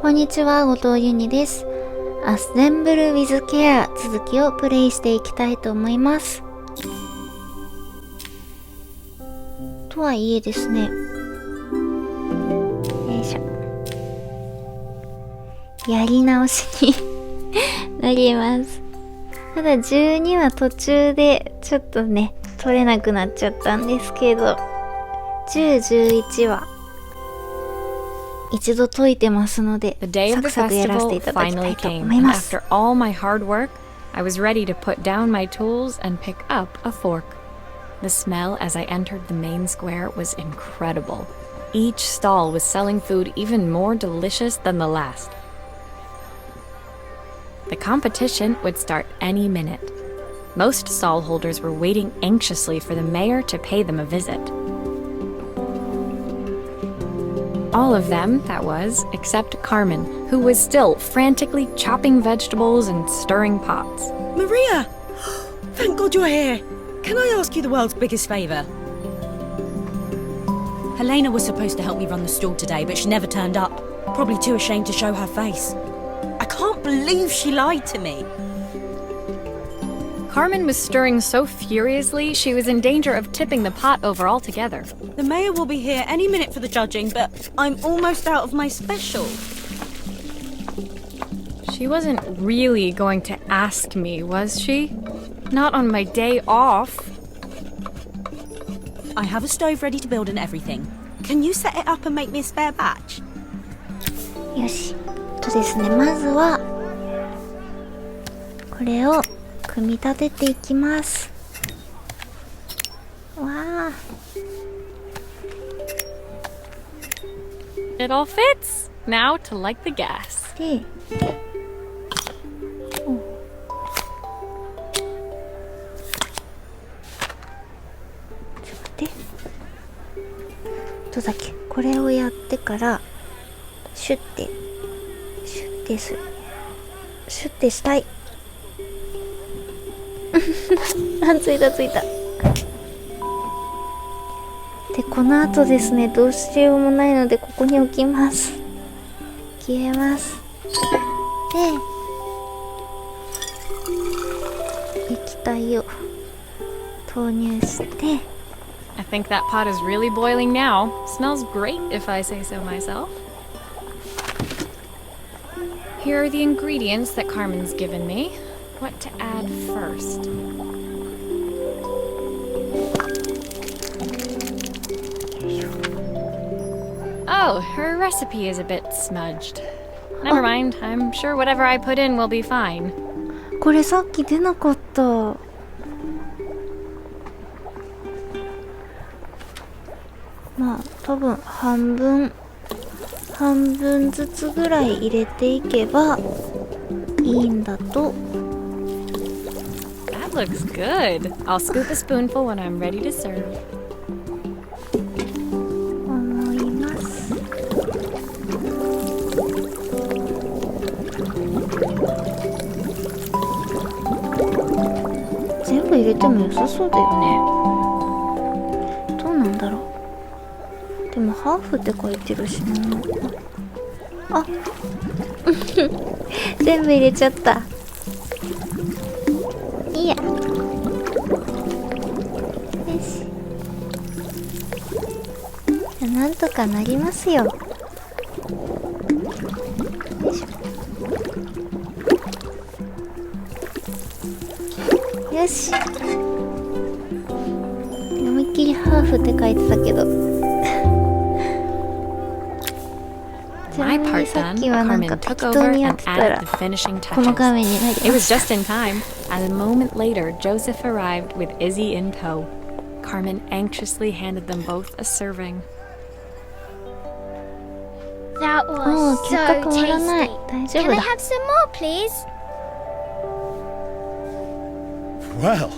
こんにちは、後藤ゆにです。Assmblewithcare 続きをプレイしていきたいと思います。とはいえですね。よいしょ。やり直しになります。ただ12は途中でちょっとね、取れなくなっちゃったんですけど、10、11は一度解いてますので、サクサクやらせていただきたいと思います。 After all my hard work, I was ready to put down my tools and pick up a fork. The smell as I entered the main square was incredible. Each stall was selling food even more delicious than the last. The competition would start any minute. Most stall holders were waiting anxiously for the mayor to pay them a visit.All of them, that was, except Carmen, who was still frantically chopping vegetables and stirring pots. Maria! Thank God you're here. Can I ask you the world's biggest favour? Helena was supposed to help me run the stall today, but she never turned up. Probably too ashamed to show her face. I can't believe she lied to me. Carmen was stirring so furiously, she was in danger of tipping the pot over altogether. The mayor will be here any minute for the judging, but I'm almost out of my special. She wasn't really going to ask me, was she? Not on my day off. I have a stove ready to build and everything. Can you set it up and make me a spare batch? よし。ですね、まずはこれを組み立てていきます。わあ。It all fits. Now to light the gas. で、ちょっと待って。どうだっけ？これをやってからシュッてする。シュッてしたい。あ、ついた。で、この後ですね、どうしようもないのでここに置きます。消えます。で、液体を投入して、I think that pot is really boiling now. Smells great if I say so myself. Here are the ingredients that Carmen's given me. What to add first? Oh, her recipe is a bit smudged. Never mind. I'm sure whatever I put in will be fine. これさっき出なかった。まあ、多分半分ずつぐらい入れていけばいいんだと。That looks good. I'll scoop a spoonful when I'm ready to serve. 思います。全部入れても良さそうだよね。どうなんだろう。でもハーフって書いてるしな。あ全部入れちゃった。いいや。よし。じゃあなんとかなりますよ。よいしょ。よし。思いっきりハーフって書いてたけど。My part done, Carmen took over and added the finishing touches. It was just in time, and a moment later, Joseph arrived with Izzy in tow. Carmen anxiously handed them both a serving. That was so tasty. Can I have some more, please? Well,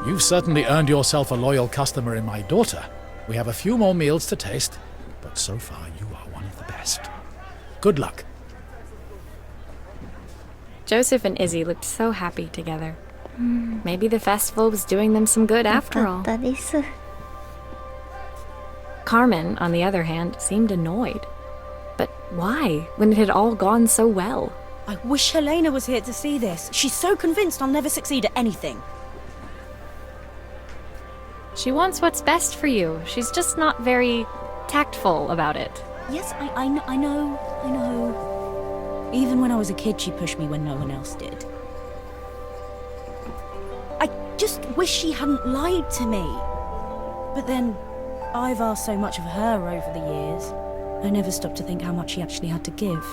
you've certainly earned yourself a loyal customer in my daughter. We have a few more meals to taste, but so far you are one of the best.Good luck. Joseph and Izzy looked so happy together. Maybe the festival was doing them some good after all. Carmen, on the other hand, seemed annoyed. But Why, when it had all gone so well? I wish Helena was here to see this. She's so convinced I'll never succeed at anything. She wants what's best for you. She's just not very tactful about it. Yes, I know. Even when I was a kid, she pushed me when no one else did. I just wish she hadn't lied to me. But then, I've asked so much of her over the years. I never stopped to think how much she actually had to give.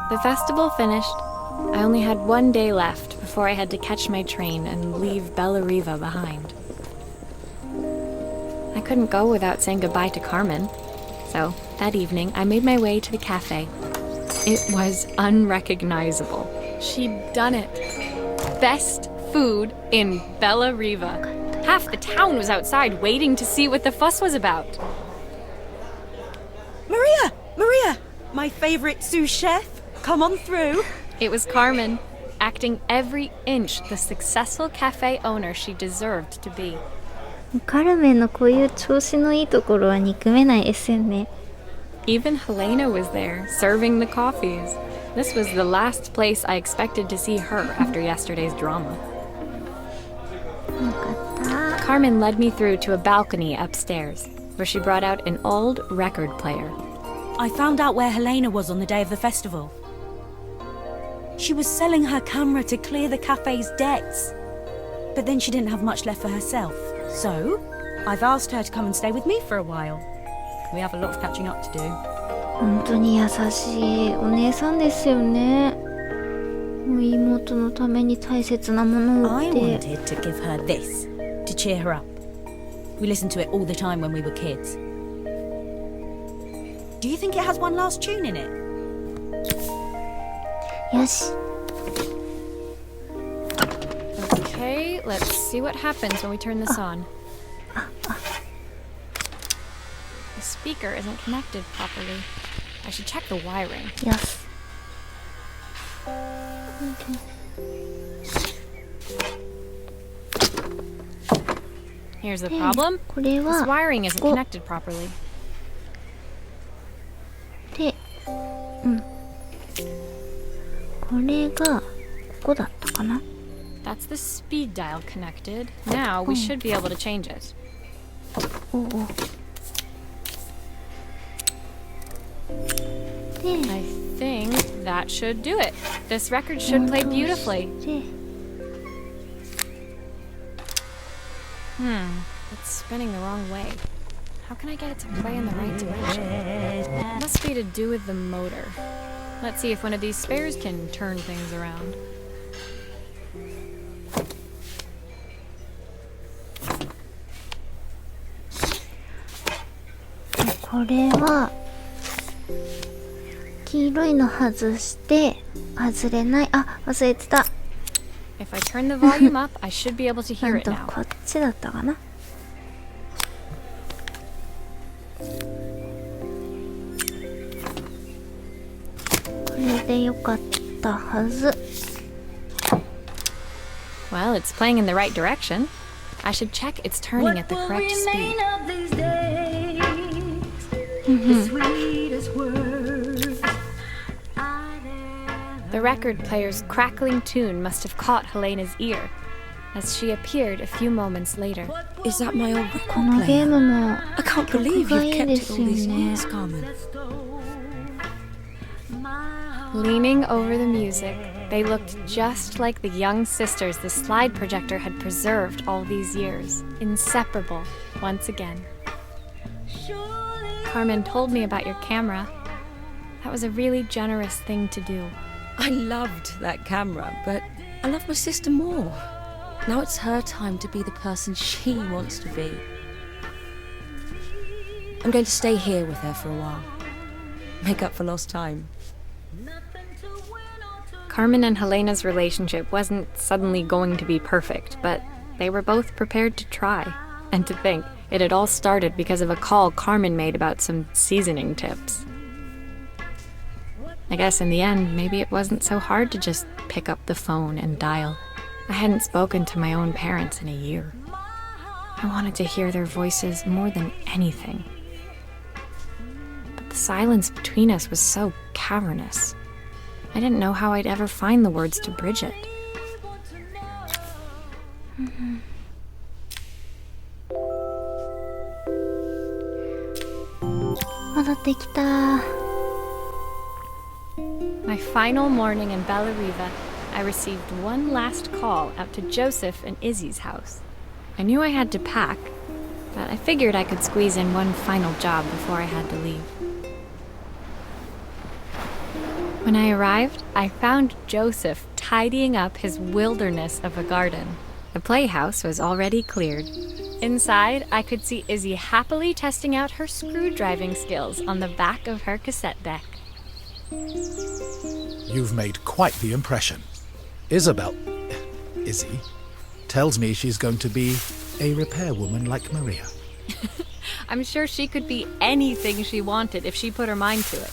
The festival finished. I only had one day left before I had to catch my train and leave Bella Riva behind. I couldn't go without saying goodbye to Carmen. So, that evening, I made my way to the cafe. It was unrecognizable. She'd done it. Best food in Bella Riva. Half the town was outside waiting to see what the fuss was about. Maria! My favorite sous chef. Come on through. It was Carmen, acting every inch the successful cafe owner she deserved to be. カルメンのこういう調子のいいところは憎めないですよね。 Even Helena was there, serving the coffees. This was the last place I expected to see her after yesterday's drama. よかった。 Carmen led me through to a balcony upstairs, where she brought out an old record player. I found out where Helena was on the day of the festival. She was selling her camera to clear the cafe's debts. But then she didn't have much left for herself. So, I've asked her to come and stay with me for a while. We have a lot of catching up to do. 本当に優しいお姉さんですよね。もう妹のために大切なものを売 I って。 wanted to give her this, to cheer her up. We listened to it all the time when we were kids. Do you think it has one last tune in it? よし。 Okay, let's see what happens when we turn this on. The speaker isn't connected properly. I should check the wiring. よし。 Here's the problem. これ This は wiring isn't こ connected properly. で、これがここだったかな。 That's the speed dial connected. Now we should be able to change it. おうおう。で、 I think that should do it. This record should play beautifully. で、 It's spinning the wrong way. How can I get it to play in the right direction? It must be to do with the motor. Let's see if one of these spares can turn things around.でこれは黄色いの外して外れない。あ、忘れてた。 If I turn the volume up, I should be able to な hear ん it と now. こっちだったかな。これでよかったはず。 Well, it's playing in the right direction. I should check it's turning at the correct speed. The record player's crackling tune must have caught Helena's ear, as she appeared a few moments later. Is that my old こ record のゲー player? ムも I can't 曲 believe が you've いい kept で it す all よ these ね。 years, Carmen. Leaning over the music, they looked just like the young sisters the slide projector had preserved all these years, inseparable once again. Carmen told me about your camera. That was a really generous thing to do. I loved that camera, but I love my sister more. Now it's her time to be the person she wants to be. I'm going to stay here with her for a while. Make up for lost time. Carmen and Helena's relationship wasn't suddenly going to be perfect, but they were both prepared to try. And to think, it had all started because of a call Carmen made about some seasoning tips. I guess in the end, maybe it wasn't so hard to just pick up the phone and dial. I hadn't spoken to my own parents in a year. I wanted to hear their voices more than anything. But the silence between us was so cavernous. I didn't know how I'd ever find the words to bridge it. 戻ってきた。 My final morning in Bella Riva, I received one last call out to Joseph and Izzy's house. I knew I had to pack, but I figured I could squeeze in one final job before I had to leave. When I arrived, I found Joseph tidying up his wilderness of a garden. The playhouse was already cleared. Inside, I could see Izzy happily testing out her screwdriving skills on the back of her cassette deck. You've made quite the impression. Izzy, tells me she's going to be a repairwoman like Maria. I'm sure she could be anything she wanted if she put her mind to it.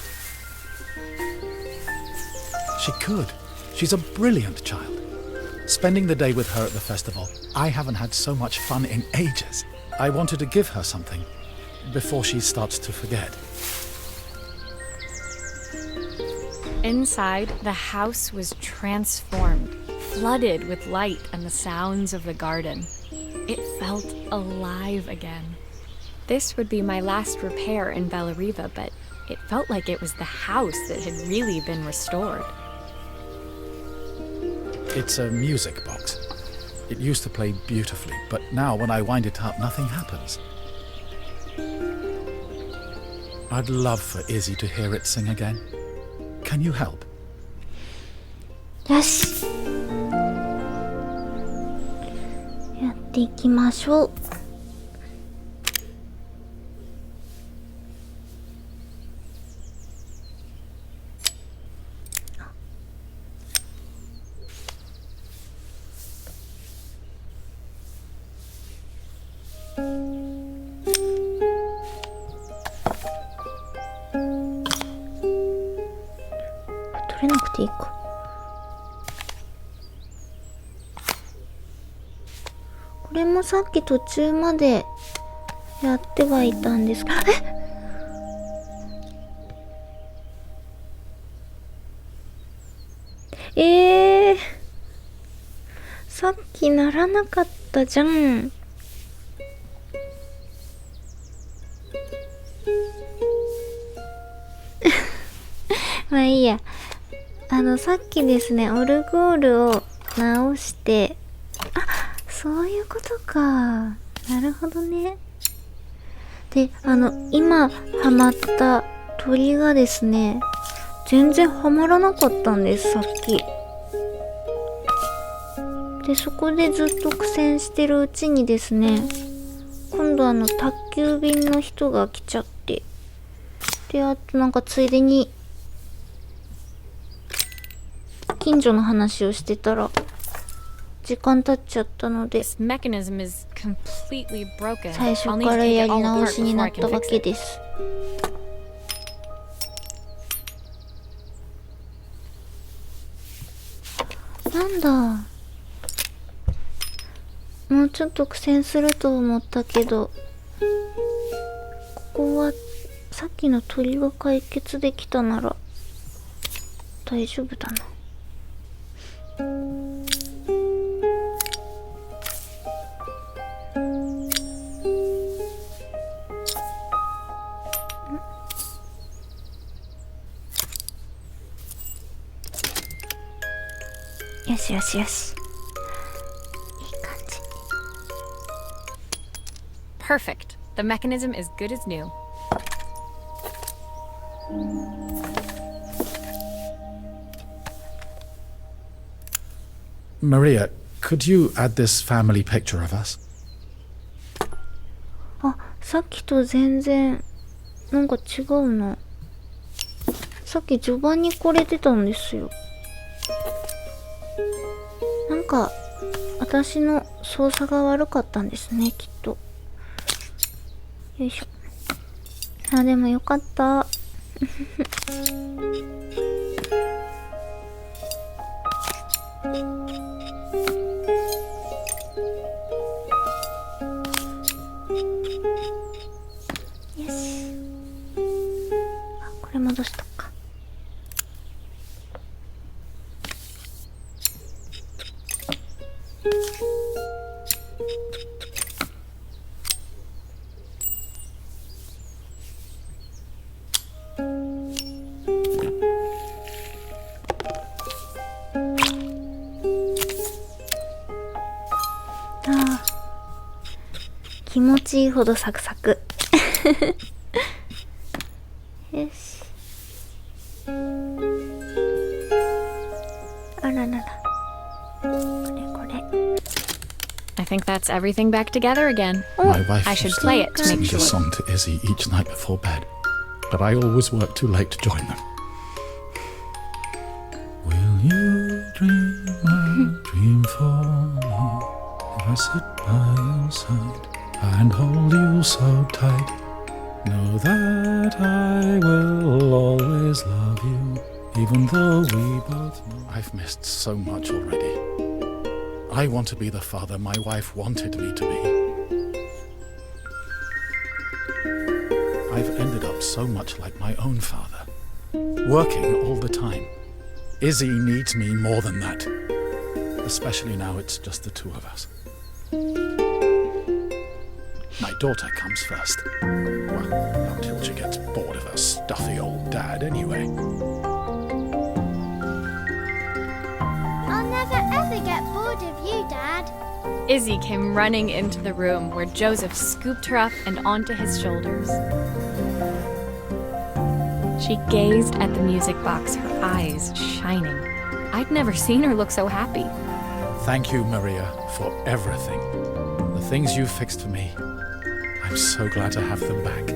She could. She's a brilliant child. Spending the day with her at the festival, I haven't had so much fun in ages. I wanted to give her something before she starts to forget. Inside, the house was transformed, flooded with light and the sounds of the garden. It felt alive again. This would be my last repair in Bella Riva, but it felt like it was the house that had really been restored. It's a music box. It used to play beautifully, but now when I wind it up, nothing happens. I'd love for Izzy to hear it sing again. Can you help? よし。やっていきましょう。取れなくていいか。これもさっき途中までやってはいたんですが、さっきならなかったじゃん。まあいいや。さっきですね、オルゴールを直して、そういうことか。なるほどね。で、今ハマった鳥がですね、全然ハマらなかったんです、さっき。で、そこでずっと苦戦してるうちにですね、今度宅急便の人が来ちゃって、で、あとなんかついでに、近所の話をしてたら時間経っちゃったので、最初からやり直しになったわけです。なんだ、もうちょっと苦戦すると思ったけど、ここはさっきの鳥が解決できたなら大丈夫だな。よしよしよし。いい感じ。Perfect. The mechanism is good as new. Maria, could you add this family picture of us? さっきと全然なんか違うな。さっき序盤にこれ出たんですよ。なんか私の操作が悪かったんですね、きっと。よいしょ。でもよかった。よし。あ、これ戻しとくか。気持ちいいほどサクサク。よし。あららら。これこれ。I think that's everything back together again. My wife I should used play to it to sing make the sure. song to Izzy each night before bed, but I always worked too late to join them. Will you dream a dream for me if I sit by your side and hold you so tight? Know that I will always love you, even though we both know I've missed so much already. I want to be the father my wife wanted me to be. I've ended up so much like my own father, working all the time. Izzy needs me more than that, especially now it's just the two of us. My daughter comes first. Well, until she gets bored of her stuffy old dad anyway. I'll never ever get bored of you, Dad. Izzy came running into the room where Joseph scooped her up and onto his shoulders. She gazed at the music box, her eyes shining. I'd never seen her look so happy. Thank you, Maria, for everything. The things you fixed for me. I'm so glad to have them back.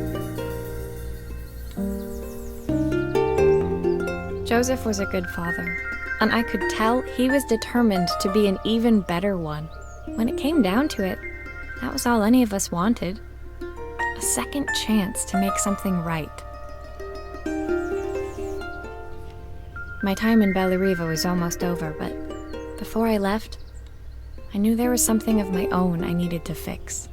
Joseph was a good father, and I could tell he was determined to be an even better one. When it came down to it, that was all any of us wanted. A second chance to make something right. My time in Bellariva was almost over, but before I left, I knew there was something of my own I needed to fix.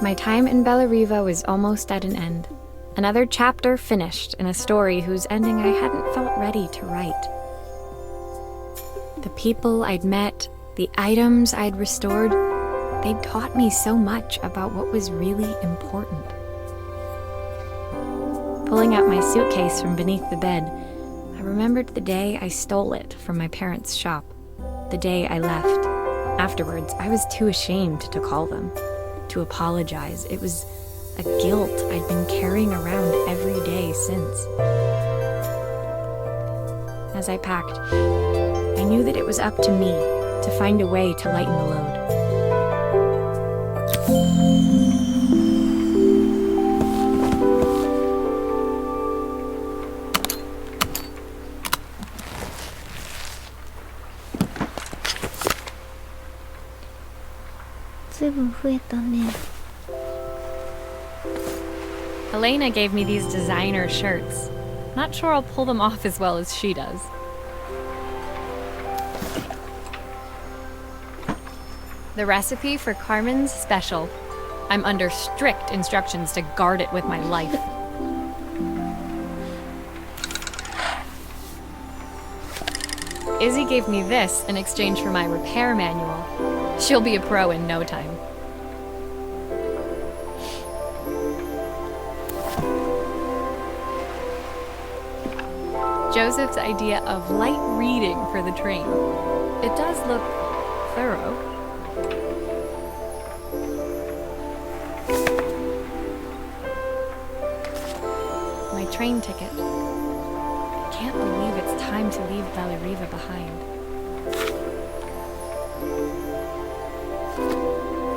My time in Bellariva was almost at an end. Another chapter finished in a story whose ending I hadn't felt ready to write. The people I'd met, the items I'd restored, they'd taught me so much about what was really important. Pulling out my suitcase from beneath the bed, I remembered the day I stole it from my parents' shop, the day I left. Afterwards, I was too ashamed to call them, to apologize. It was a guilt I'd been carrying around every day since. As I packed, I knew that it was up to me to find a way to lighten the load. Elena gave me these designer shirts. Not sure I'll pull them off as well as she does. The recipe for Carmen's special. I'm under strict instructions to guard it with my life. Izzy gave me this in exchange for my repair manual. She'll be a pro in no time. Joseph's idea of light reading for the train. It does look thorough. My train ticket. I can't believe it's time to leave Bellariva behind.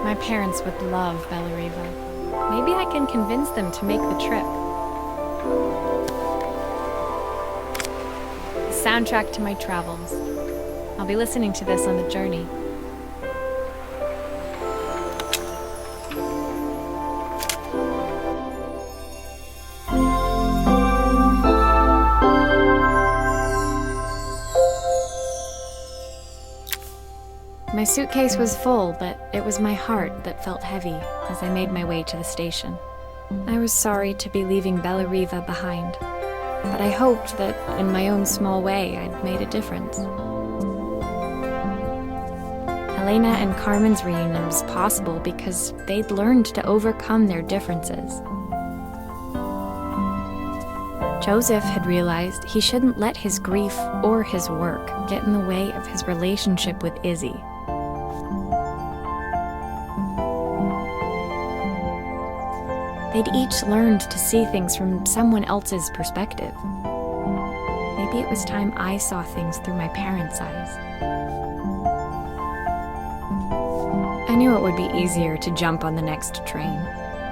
My parents would love Bellariva. Maybe I can convince them to make the trip. The soundtrack to my travels. I'll be listening to this on the journey. My suitcase was full, but it was my heart that felt heavy as I made my way to the station. I was sorry to be leaving Bellariva behind, but I hoped that in my own small way I'd made a difference. Elena and Carmen's reunion was possible because they'd learned to overcome their differences. Joseph had realized he shouldn't let his grief or his work get in the way of his relationship with Izzy. They'd each learned to see things from someone else's perspective. Maybe it was time I saw things through my parents' eyes. I knew it would be easier to jump on the next train,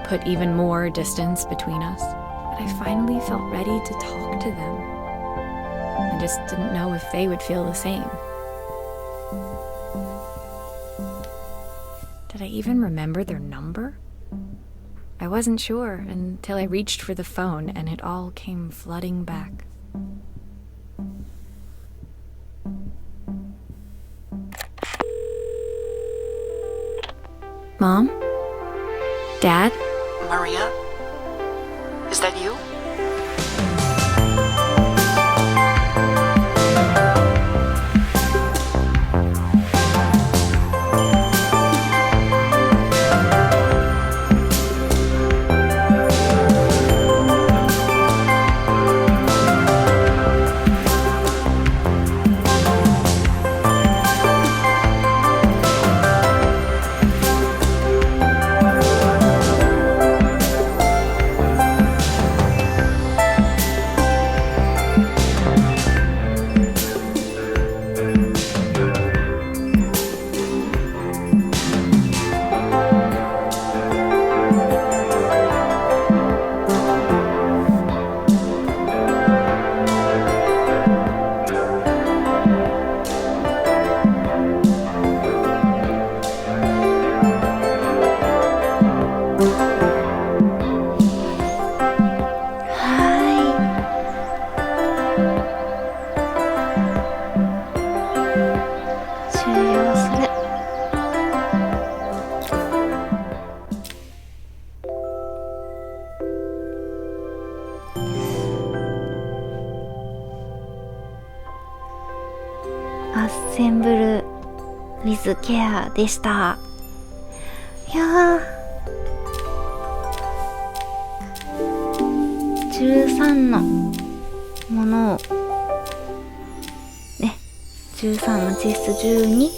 put even more distance between us, but I finally felt ready to talk to them. I just didn't know if they would feel the same. Did I even remember their number? I wasn't sure until I reached for the phone and it all came flooding back. Mom? Dad? Maria? Is that you?アッセンブル・ウィズ・ケアでした。いやー、13のものをね、13のチェス12、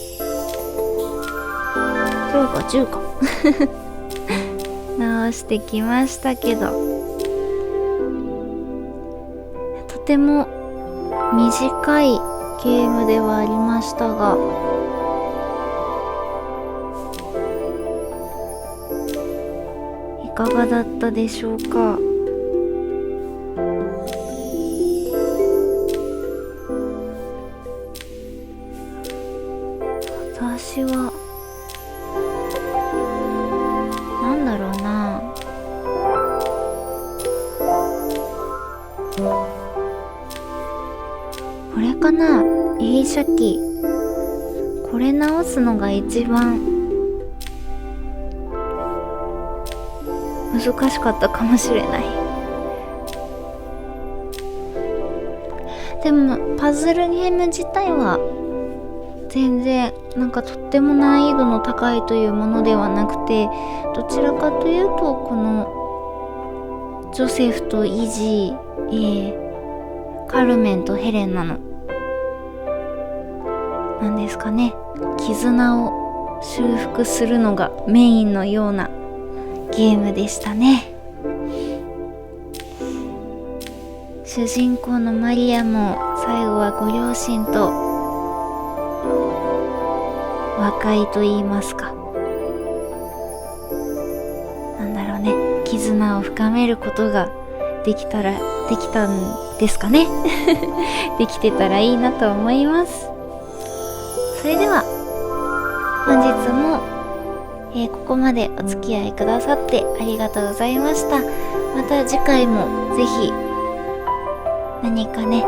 10個直してきましたけど、とても短いゲームではありましたが、いかがだったでしょうか。私はなんだろうな、これかな、映写機、これ直すのが一番難しかったかもしれない。でもパズルゲーム自体は全然なんかとっても難易度の高いというものではなくて、どちらかというとこのジョセフとイジー、カルメンとヘレナのなんですかね、絆を修復するのがメインのようなゲームでしたね。主人公のマリアも最後はご両親と和解と言いますか、なんだろうね、絆を深めることができたんですかねできてたらいいなと思います。それでは本日も、ここまでお付き合いくださってありがとうございました。また次回もぜひ何かね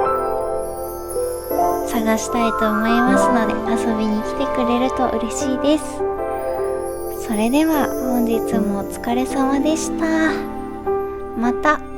探したいと思いますので遊びに来てくれると嬉しいです。それでは本日もお疲れ様でした。また。